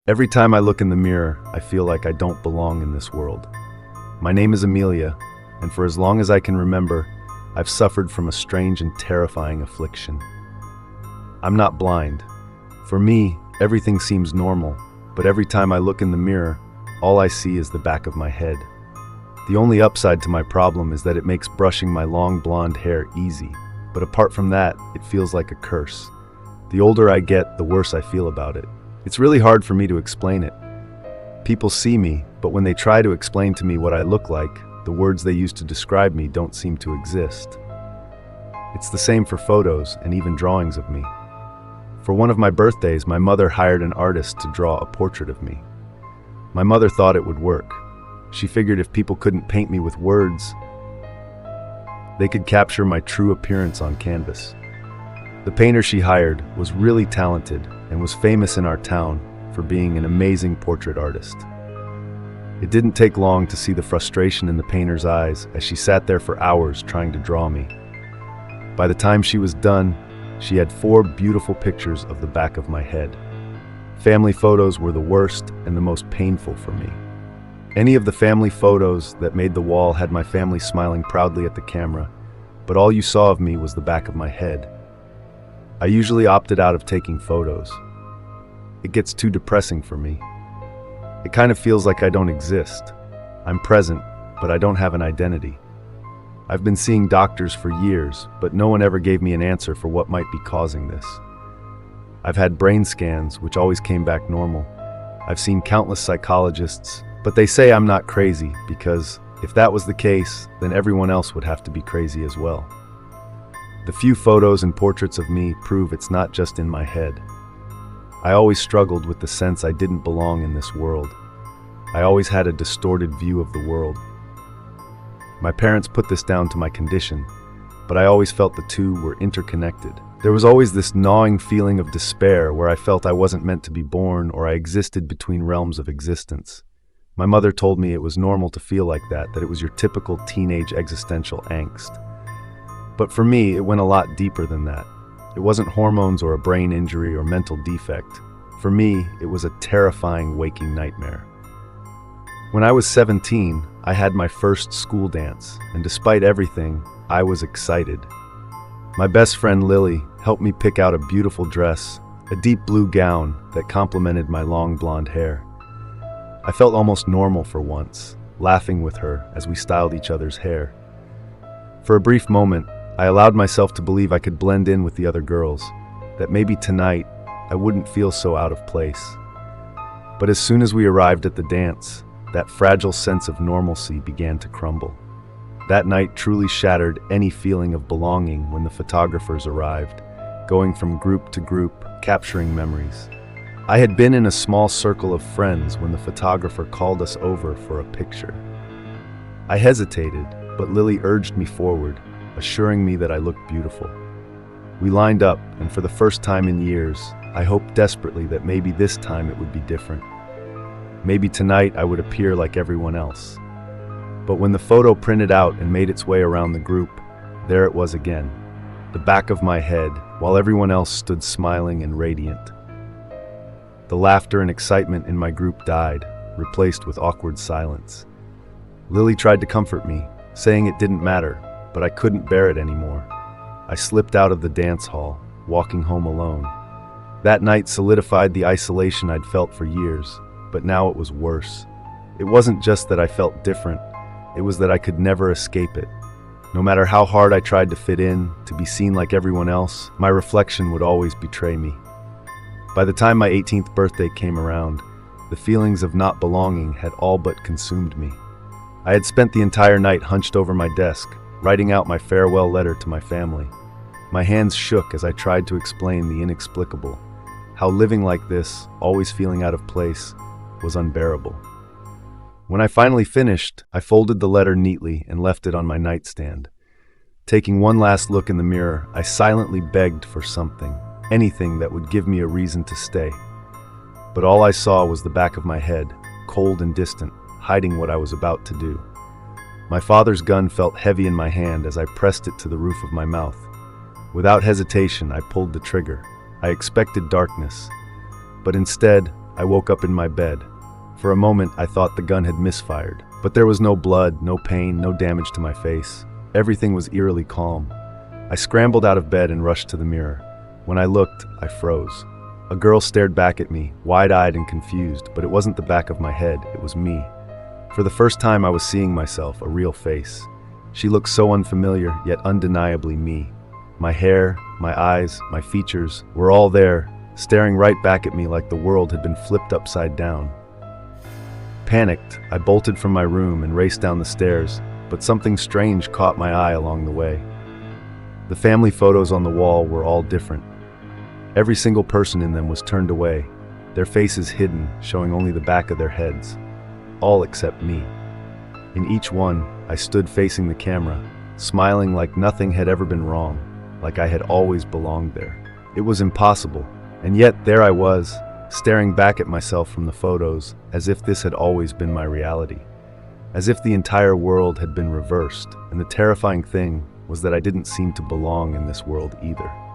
Every time I look in the mirror, I feel like I don't belong in this world. My name is Amelia, and for as long as I can remember, I've suffered from a strange and terrifying affliction. I'm not blind. For me, everything seems normal, but every time I look in the mirror, all I see is the back of my head. The only upside to my problem is that it makes brushing my long blonde hair easy, but apart from that, it feels like a curse. The older I get, the worse I feel about it. It's really hard for me to explain it. People see me, but when they try to explain to me what I look like, the words they use to describe me don't seem to exist. It's the same for photos and even drawings of me. For one of my birthdays, my mother hired an artist to draw a portrait of me. My mother thought it would work. She figured if people couldn't paint me with words, they could capture my true appearance on canvas. The painter she hired was really talented and was famous in our town for being an amazing portrait artist. It didn't take long to see the frustration in the painter's eyes as she sat there for hours trying to draw me. By the time she was done, she had 4 beautiful pictures of the back of my head. Family photos were the worst and the most painful for me. Any of the family photos that made the wall had my family smiling proudly at the camera, but all you saw of me was the back of my head. I usually opted out of taking photos. It gets too depressing for me. It kind of feels like I don't exist. I'm present, but I don't have an identity. I've been seeing doctors for years, but no one ever gave me an answer for what might be causing this. I've had brain scans, which always came back normal. I've seen countless psychologists, but they say I'm not crazy because if that was the case, then everyone else would have to be crazy as well. The few photos and portraits of me prove it's not just in my head. I always struggled with the sense I didn't belong in this world. I always had a distorted view of the world. My parents put this down to my condition, but I always felt the two were interconnected. There was always this gnawing feeling of despair where I felt I wasn't meant to be born or I existed between realms of existence. My mother told me it was normal to feel like that it was your typical teenage existential angst. But for me, it went a lot deeper than that. It wasn't hormones or a brain injury or mental defect. For me, it was a terrifying waking nightmare. When I was 17, I had my first school dance, and despite everything, I was excited. My best friend Lily helped me pick out a beautiful dress, a deep blue gown that complemented my long blonde hair. I felt almost normal for once, laughing with her as we styled each other's hair. For a brief moment, I allowed myself to believe I could blend in with the other girls, that maybe tonight I wouldn't feel so out of place. But as soon as we arrived at the dance, that fragile sense of normalcy began to crumble. That night truly shattered any feeling of belonging when the photographers arrived, going from group to group, capturing memories. I had been in a small circle of friends when the photographer called us over for a picture. I hesitated, but Lily urged me forward, assuring me that I looked beautiful. We lined up, and for the first time in years, I hoped desperately that maybe this time it would be different. Maybe tonight I would appear like everyone else. But when the photo printed out and made its way around the group, there it was again, the back of my head, while everyone else stood smiling and radiant. The laughter and excitement in my group died, replaced with awkward silence. Lily tried to comfort me, saying it didn't matter, but I couldn't bear it anymore. I slipped out of the dance hall, walking home alone. That night solidified the isolation I'd felt for years, but now it was worse. It wasn't just that I felt different, it was that I could never escape it. No matter how hard I tried to fit in, to be seen like everyone else, my reflection would always betray me. By the time my 18th birthday came around, the feelings of not belonging had all but consumed me. I had spent the entire night hunched over my desk, writing out my farewell letter to my family. My hands shook as I tried to explain the inexplicable, how living like this, always feeling out of place, was unbearable. When I finally finished, I folded the letter neatly and left it on my nightstand. Taking one last look in the mirror, I silently begged for something, anything that would give me a reason to stay. But all I saw was the back of my head, cold and distant, hiding what I was about to do. My father's gun felt heavy in my hand as I pressed it to the roof of my mouth. Without hesitation, I pulled the trigger. I expected darkness, but instead, I woke up in my bed. For a moment, I thought the gun had misfired. But there was no blood, no pain, no damage to my face. Everything was eerily calm. I scrambled out of bed and rushed to the mirror. When I looked, I froze. A girl stared back at me, wide-eyed and confused, but it wasn't the back of my head, it was me. For the first time, I was seeing myself, a real face. She looked so unfamiliar, yet undeniably me. My hair, my eyes, my features were all there, staring right back at me like the world had been flipped upside down. Panicked, I bolted from my room and raced down the stairs, but something strange caught my eye along the way. The family photos on the wall were all different. Every single person in them was turned away, their faces hidden, showing only the back of their heads. All except me. In each one, I stood facing the camera, smiling like nothing had ever been wrong, like I had always belonged there. It was impossible, and yet there I was, staring back at myself from the photos, as if this had always been my reality. As if the entire world had been reversed, and the terrifying thing was that I didn't seem to belong in this world either.